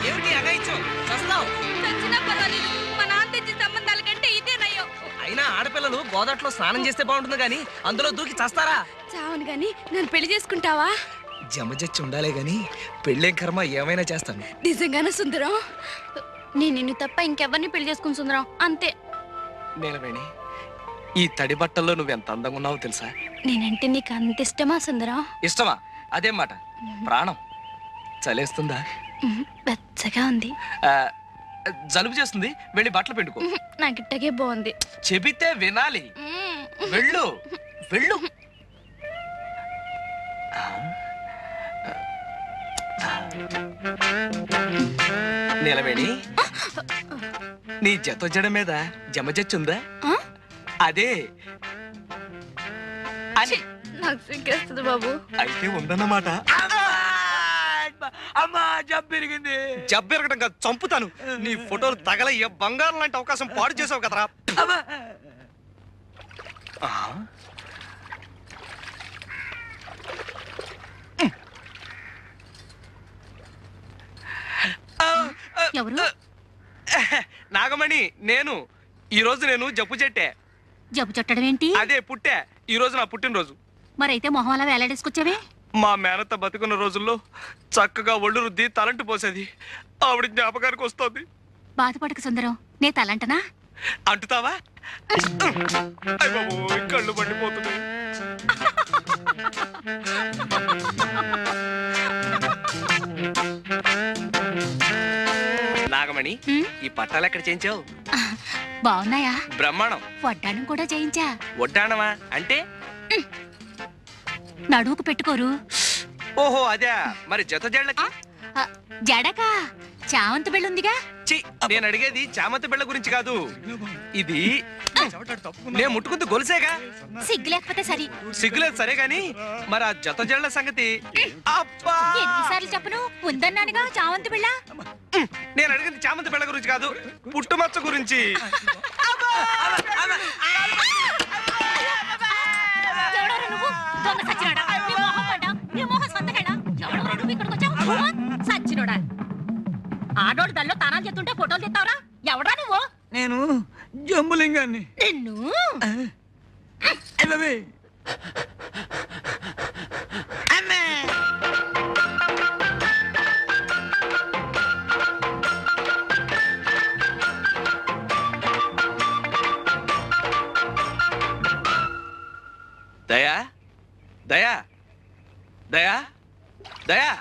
ఏమిటి అగాయిచ్చో చస్తావు? చచ్చినా పర్వాలేదు, మా నాన్న తెచ్చిన సంబంధాల కంటే ఇదే నయ్యం. అయినా ఆడపిల్లలు గోదాట్లో స్నానం చేస్తే బాగుంటుంది గాని అందులో దూకి చస్తారా? చావను గాని నన్ను పెళ్లి చేసుకుంటావా? జమజచ్చి ఉండాలే గాని పెళ్ళేం కర్మ ఏమైనా చేస్తాను. నిజంగానే సుందరం? నేను నిన్ను తప్ప ఇంకెవరిని పెళ్లి చేసుకుని సుందరం, అంతే. నీలవేణి, ఈ తడి బట్టల్లో నువ్వెంత అందంగా ఉన్నావో తెలుసా? నేనంటే నీకు అంత ఇష్టమా సుందరం? ఇష్టమా? అదేం మాట, ప్రాణం. చలేస్తుందా? వెచ్చగా ఉంది. జలుబు చేస్తుంది, వెళ్ళి బట్టలు పిండుకో. నాకు ఇట్టగే బాగుంది. చెబితే వినాలి. వెళ్ళు వెళ్ళు. నీలవేణి, నీ జడ మీద జమజచ్చుందా? అదే అని. నాకు సిగ్గేస్తుంది బాబు. అయితే ఉందన్నమాట. అమ్మా, జబ్బెరిగింది. జబ్బెరగడం కాదు, చంపుతాను. నీ ఫోటోలు తగలయ్య బంగారం లాంటి అవకాశం పాడు చేసావు కదరా. ఎవరు? నాగమణి, నేను. ఈ రోజు నేను జబ్బు చెట్టే. జబ్బు చుట్టడం ఏంటి? అదే పుట్టే. ఈ రోజు నా పుట్టినరోజు. మరైతే మొహం అలా వేలాడేసుకొచ్చావే? మా మేనత్త బతుకున్న రోజుల్లో చక్కగా ఒళ్ళు రుద్ది తలంటు పోసేది. ఆవిడ జ్ఞాపకానికి వస్తుంది. బాధపడక సుందరం, నే తలంటనా? అంటుతావా? కళ్ళు పండిపోతున్నాయి. నాగమణి, ఈ పట్టాలు ఎక్కడ చేయించావు? బాగున్నాయా? బ్రహ్మాండం. వడ్డాణం కూడా చేయించా. వడ్డాణమా అంటే? నడువుకు పెట్టుకోరు. ఓహో, అదే. మరి జత జళ్ళకి? జడకా? చామంతి బిళ్ళుందిగా. నేను అడిగేది చామంతి బిళ్ళ గురించి కాదు. ఇది నేను ముట్టుకుంటూ గొలుసేగా. సిగ్గు లేకపోతే సరి. సిగ్గులేదు సరే గాని, మరి ఆ జత జళ్ళ సంగతి? ఎన్నిసార్లు చెప్పను, ఉందన్నానుగా చామంతి బిళ్ళ. నేను అడిగింది చామంతి బిళ్ళ గురించి కాదు, పుట్టుమచ్చ గురించి. నువ్వు దొంగ సచ్చినోడా? నీ మొహం పడ్డా, నీ మొహం సంతకేనా? ఎవడో నువ్వు ఇక్కడికి వచ్చావు? సచ్చినోడా? ఆడోడు దల్లో తానాలు చెప్తుంటే ఫోటోలు తెస్తావరా? ఎవడా నువ్వు? నేను జంబులింగాన్ని. నిన్ను దయా, దయా, దయా, దయా.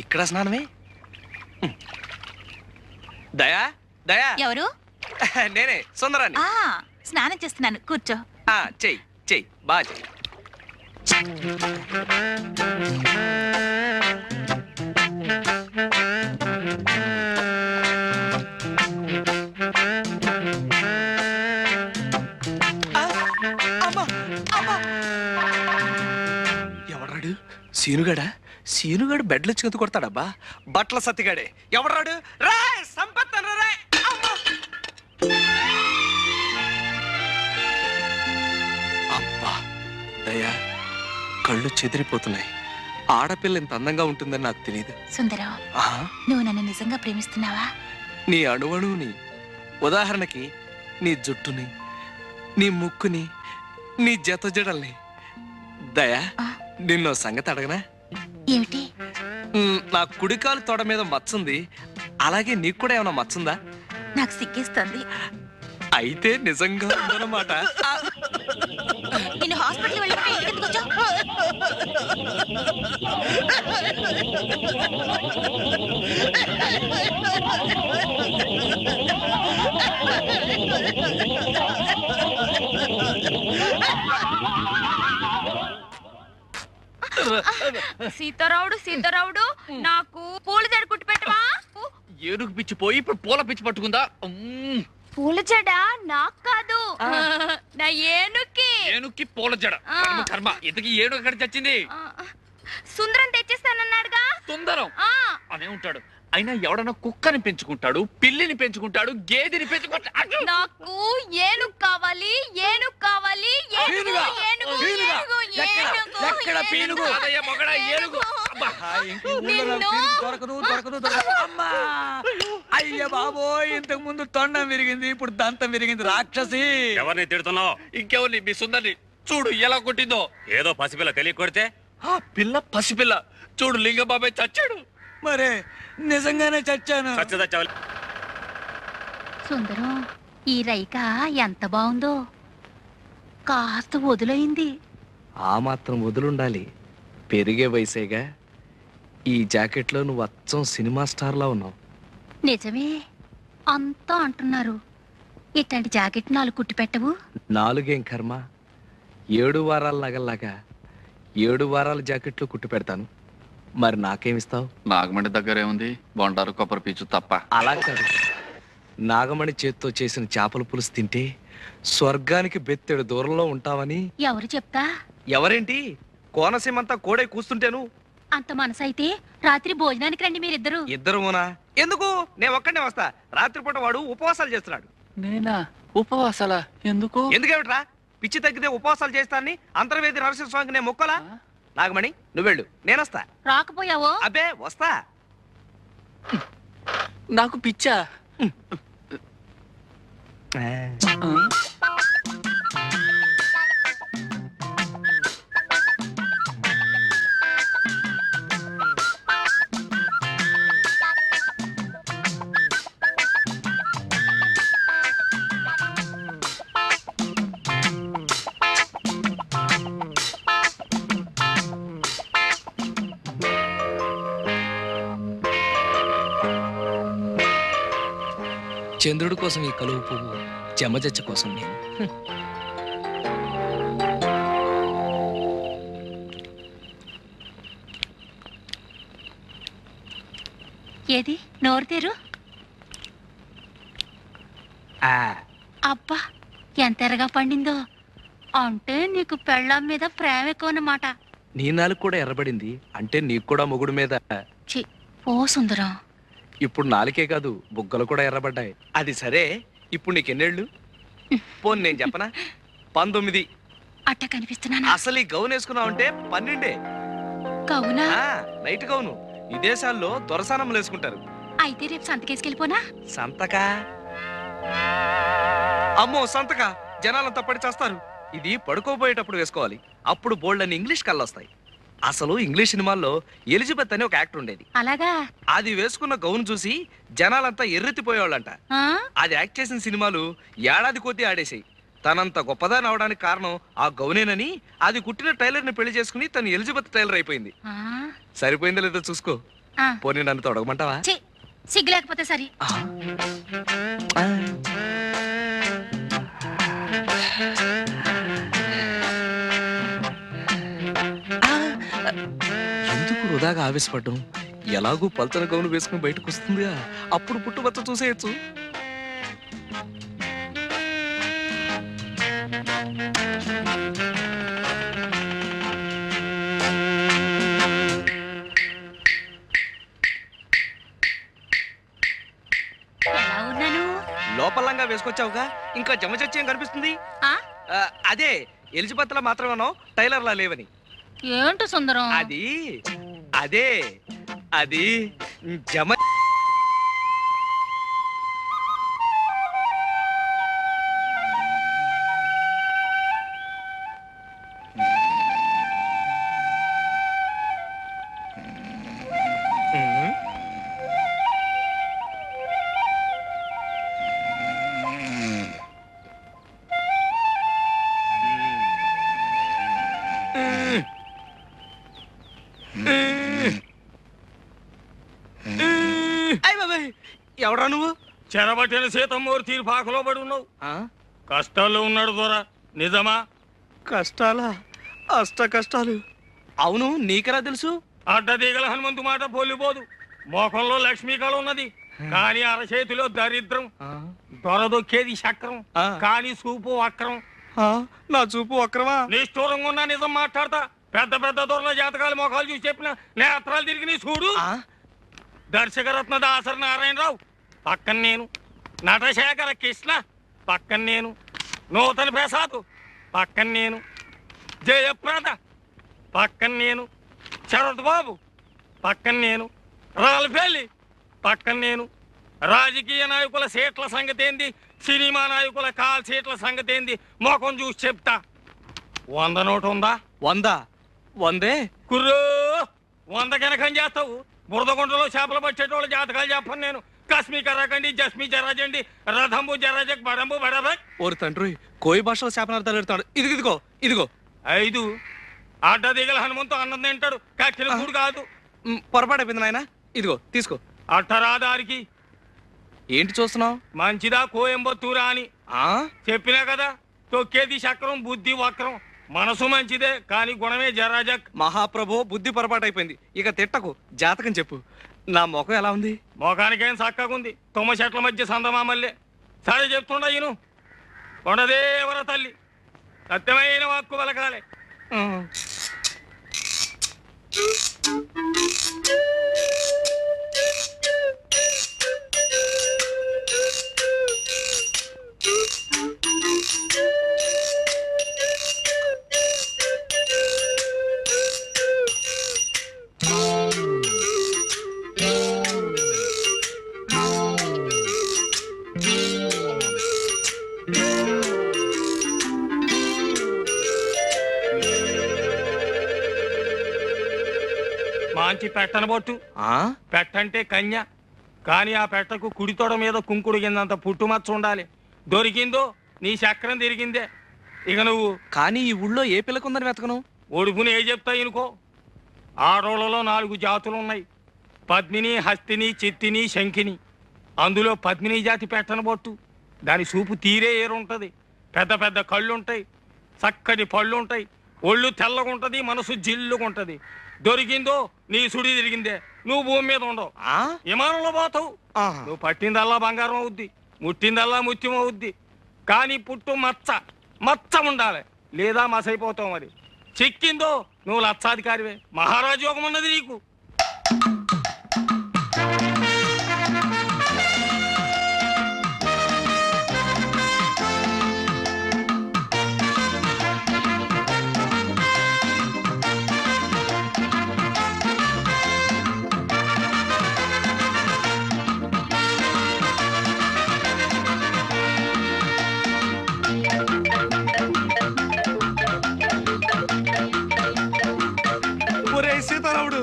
ఇక్కడ స్నానమే? దయా, దయా. ఎవరు? నేనే, సుందరాన్ని. స్నానం చేస్తున్నాను, కూర్చో. చెయ్యి చెయ్యి, బాగా చెయ్యి. ఎవడాడు? సీనుగాడా? సీనుగాడు బెడ్లు చెందు కొడతాడబ్బా. బట్టల సత్తిగాడే. ఎవడాడు? రా సంపత్తను రా. అబ్బా దయా, కళ్ళు చెదిరిపోతున్నాయి. ఆడపిల్ల ఇంత అందంగా ఉంటుందని నాకు తెలియదు. సుందరం, నువ్వు నన్ను నిజంగా ప్రేమిస్తున్నావా? నీ అణువణువుని, ఉదాహరణకి నీ జుట్టుని, నీ ముక్కుని, నీ జత జడల్ని. దయా, నిన్నో సంగతి అడగనా? ఏమిటి? నా కుడికాలు తొడ మీద మచ్చుంది, అలాగే నీకు కూడా ఏమైనా మచ్చుందా? నాకు సిగ్గేస్తుంది. అయితే నిజంగా ఉందన్నమాట. నిన్ను హాస్పిటల్ వెళ్ళి ఎందుకు వచ్చావు? సీతారావుడు, సీతారావుడు, నాకు పూల జడ కుట్టి పెట్టవా? ఏనుగు పిచ్చి పోయి ఇప్పుడు పూల పిచ్చి పట్టుకుందా? పూల జడ నాకు కాదు, నా ఏనుక్కి. ఏనుక్కి పూల జడ కర్మ. ఇంతకీ ఏనుగు ఎక్కడ చచ్చింది? సుందరం తెచ్చేస్తానన్నాడుగా. సుందరం అనే ఉంటాడు. అయినా ఎవడన్నా కుక్కని పెంచుకుంటాడు, పిల్లిని పెంచుకుంటాడు, గేదెని పెంచుకుంటాడు. నాకు ఏనుగు కావాలి, ఏనుగు కావాలి, ఏనుగు, పీనుగా, ఏనుగు, పీనుగా. ఏనుగు, ఏనుగు, ఎక్కడ పీనుగు? ఏనుగు. కాదయ్యా, మొగడా, ఏనుగు. అబ్బా. ఇంక ఈ ఊళ్ళో నాకు పీనుగు దొరకదు. అమ్మా అయ్య బాబోయ్, ఇంతకు ముందు తొండం విరిగింది, ఇప్పుడు దంతం విరిగింది. రాక్షసి. ఎవరిని తిడుతున్నావు? ఇంకెవరిని? మీ సుందరిని చూడు ఎలా కొట్టిందో. ఏదో పసిపిల్ల తెలియ కొడితే ఆ పిల్ల పసిపిల్ల చూడు, లింగబాబాయ్ చచ్చాడు. మరే నిజంగానే చచ్చాను. చచ్చదచ్చావు. సుందరం, ఈ రైక ఎంత బాగుందో. కాస్త వదులైంది. ఆ మాత్రం వదులుండాలి, పెరిగే వయసేగా. ఈ జాకెట్లో నువ్వు అచ్చం సినిమా స్టార్లా ఉన్నావు. నిజమే, అంతా అంటున్నారు. ఇట్లాంటి జాకెట్ 4 కుట్టి పెట్టవు? 4 ఏం కర్మ, 7 వారాల నగల్లాగా 7 వారాల జాకెట్లు కుట్టి పెడతాను. మరి నాకేమిస్తావు? నాగమండి దగ్గర ఏముంది? బొండారు కొబ్బరి పీచు తప్ప. అలా కాదు, నాగమణి చేత్తో చేసిన చేపల పులుసు తింటే స్వర్గానికి బెత్తెడు దూరంలో ఉంటావని. ఎవరు చెప్తా? ఎవరేంటి, కోనసీమంతా కోడై కూస్తుంటేను. అంత మనసైతే రాత్రి భోజనానికి రండి మీరిద్దరు. ఇద్దరునా? ఎందుకు? నేను ఒక్కడే వస్తా. రాత్రిపూట వాడు ఉపవాసాలు చేస్తున్నాడు. నేనా? ఉపవాసాల ఎందుకు? ఎందుకేమిట్రా? పిచ్చి తగ్గితే ఉపవాసాలు చేస్తానని అంతర్వేది నరసింహస్వామికి నేను మొక్కలా? నాగమణి నువ్వెళ్ళు, నేనొస్తా. రాకపోయావో? అబ్బే వస్తా. నాకు పిచ్చా? చంద్రుడి కోసం ఈ కలువు పువ్వు, చెమజచ్చ కోసం నేను. ఏది నోరు తెరు. ఆ, అబ్బా, ఎంత ఎరగా పండిందో. అంటే నీకు పెళ్ళాం మీద ప్రేమ ఎక్కువ అన్నమాట. నీ నాలుగు కూడా ఎర్రబడింది అంటే నీకు కూడా మొగుడు మీద. చి, ఓ సుందరం. ఇప్పుడు నాలుకే కాదు, బుగ్గలు కూడా ఎర్రబడ్డాయి. అది సరే, ఇప్పుడు నీకెన్నేళ్ళు? పోనీ నేను చెప్పనా, 19. అట్ట కనిపిస్తున్నానా? అసలు ఈ గౌన్ వేసుకున్నావంటే 12. కవునా? నైట్ గౌను విదేశాల్లో దొరసానములు వేసుకుంటారు. అయితే రేపు సంతకేసుకెళ్ళిపోనా? సంతకా? అమ్మో సంతకా, జనాలంతా పడి చేస్తారు. ఇది పడుకోబోయేటప్పుడు వేసుకోవాలి, అప్పుడు బోల్డ్ అని ఇంగ్లీష్ కళ్ళొస్తాయి. అసలు ఇంగ్లీష్ సినిమాల్లో ఎలిజబెత్ అని ఒక యాక్టర్ ఉండేది. అలాగా? అది వేసుకున్న గౌన్ చూసి జనాలంతా ఎర్రెత్తిపోయేవాళ్ళంట. ఆ? అది యాక్ట్ చేసిన సినిమాలు ఏడాది కొద్దీ ఆడేసాయి. తనంత గొప్పదాని అవడానికి కారణం ఆ గౌనేనని అది కుట్టిన టైలర్ ని పెళ్లి చేసుకుని తను ఎలిజబెత్ టైలర్ అయిపోయింది. ఆ? సరిపోయిందో లేదో చూసుకో. ఆ. పోనీ నన్ను తొడగమంటావా? ఛీ, సిగ్గు లేకపోతే సరి. ఎందుకు వృధాగా ఆవేశపడ్డం? ఎలాగూ పల్చన గౌను వేసుకుని బయటకు వస్తుందిగా, అప్పుడు పుట్టుబచ్చ చూసేయచ్చు. ఎలా ఉన్నాను? లోపలంగా వేసుకొచ్చావుగా, ఇంకా జమచచ్చేం కనిపిస్తుంది? ఆ? అదే ఎలిజబెత్ లా మాత్రమేనో టైలర్ లా లేవని. ఏంటో సుందరం? అది అదే అది జమ. ఎవరా నువ్వు? చెరబట్టిన సీతమ్మూరి పాకలో పడి ఉన్నావు. కష్టాల్లో ఉన్నాడు దొర. నిజమా? కష్టాలా? అష్ట కష్టాలు. అవును, నీకెలా తెలుసు? అడ్డదీగల హనుమంతు మాట పోలిపోదు. మోకంలో లక్ష్మీ కళ ఉన్నది, కానీ అరచేతిలో దరిద్రం. దొరదొక్కేది చక్రం, కానీ చూపు వక్రం. నా చూపు వక్రమా? నిష్ఠూరంగా ఉన్నా నిజం మాట్లాడతా. పెద్ద పెద్ద దొరల జాతకాలు మోకాలు చూసి చెప్పిన నేత్రాలు తిరిగి నీ చూడు. దర్శకరత్న దాసరి నారాయణరావు పక్కన నేను, నటశేఖర కృష్ణ పక్కన నేను, నూతన ప్రసాద్ పక్కన నేను, జయప్రద పక్కన నేను, శరత్ బాబు పక్కన నేను, రాల్పల్లి పక్కన నేను. రాజకీయ నాయకుల సీట్ల సంగతి ఏంది, సినిమా నాయకుల కాల్ సీట్ల సంగతి ఏంది మొఖం చూసి చెప్తా. 100 నోటు ఉందా? 100 100 కుర్రో 100 కనకం చేస్తావు. బురదగుంటలో చేపలు పట్టేటోళ్ళ జాతకాలు చెప్పను నేను. కస్మి కరాకండి, జస్మి జరాజండి, రథంబు జరాజక్, బడంబు బడబక్. ఓరి తండ్రి, కోయి భాషలో శాపనార్థాలు పెడతాడు. ఇదిగో ఇదిగో 5 అడ్డ దిగల హనుమంతు అన్నం తింటాడు, కక్కిన కూడు కాదు. పొరపాటు అయిపోయింది నాయన. ఇదిగో తీసుకో. అట్టరాదారికి ఏంటి చూస్తున్నావు? మంచిదా కోయంబత్తూరా అని చెప్పినా కదా. తొక్కేది చక్రం, బుద్ధి వక్రం. మనసు మంచిదే కానీ గుణమే జరాజక్. మహాప్రభు, బుద్ధి పొరపాటు అయిపోయింది. ఇక తిట్టకు, జాతకం చెప్పు. నా ముఖం ఎలా ఉంది? మోకానికేం చక్కగుంది, తుమ్మ చెట్ల మధ్య సందమామల్లే. సరే చెప్తుండ ఈను. కొండదేవర తల్లి సత్యమైన వాక్కు వలకాలే. మాంచి పెట్టనబొట్టు. పెట్టంటే కన్య, కానీ ఆ పెట్టకు కుడితోడ మీద కుంకుడు కిందంత పుట్టుమచ్చ ఉండాలి. దొరికిందో నీ చక్రం తిరిగిందే. ఇక నువ్వు కానీ ఈ ఊళ్ళో ఏ పిల్లకుందని వెతకను? ఒడుపుని ఏ చెప్తా ఇనుకో. ఆడోళ్లలో 4 జాతులు ఉన్నాయి, పద్మిని, హస్తిని, చిత్తిని, శంఖిని. అందులో పద్మిని జాతి పెట్టనబొట్టు. దాని చూపు తీరే ఏరుంటది. పెద్ద పెద్ద కళ్ళుంటాయి, చక్కటి పళ్ళుంటాయి, ఒళ్ళు తెల్లగుంటది, మనసు జిల్లుగుంటది. దొరికిందో నీ సుడి తిరిగిందే. నువ్వు భూమి మీద ఉండవు, విమానంలో పోతావు. నువ్వు పట్టిందల్లా బంగారం అవుద్ది, ముట్టిందల్లా ముత్యం అవుద్ది. కానీ పుట్టు మచ్చ ఉండాలి, లేదా మసైపోతావు. మరి చిక్కిందో నువ్వు లక్షాధికారివే. మహారాజు యోగం ఉన్నది నీకు. సీతారాముడు,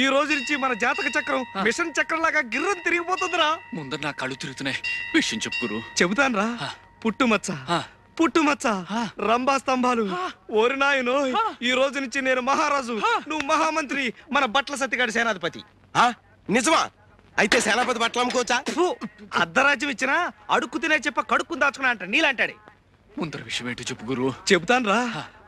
ఈ రోజు నుంచి మన జాతక చక్రం మిషన్ చక్రం లాగా గిర్రం తిరిగిపోతుందిరా. ముందర నా కళ్ళు తిరుగుతున్నాయి. విషయం చెప్పు గురు. చెబుతాన్రా. పుట్టుమచ్చ, రంభా స్తంభాలు. ఓరి నాయనో, ఈ రోజు నుంచి నేను మహారాజు, నువ్వు మహామంత్రి, మన బట్ల సత్తిగాడి సేనాధిపతి. నిజమా? అయితే సేనాపతి బట్టలు అమ్ముకోవచ్చా? అర్ధరాజ్యం ఇచ్చినా అడుక్కు తినే చెప్ప కడుక్కుని దాచుకున్నా అంట నీలాంటాడే. ముందర విషయం ఏంటో చెప్పు గురు. చెబుతాన్రా.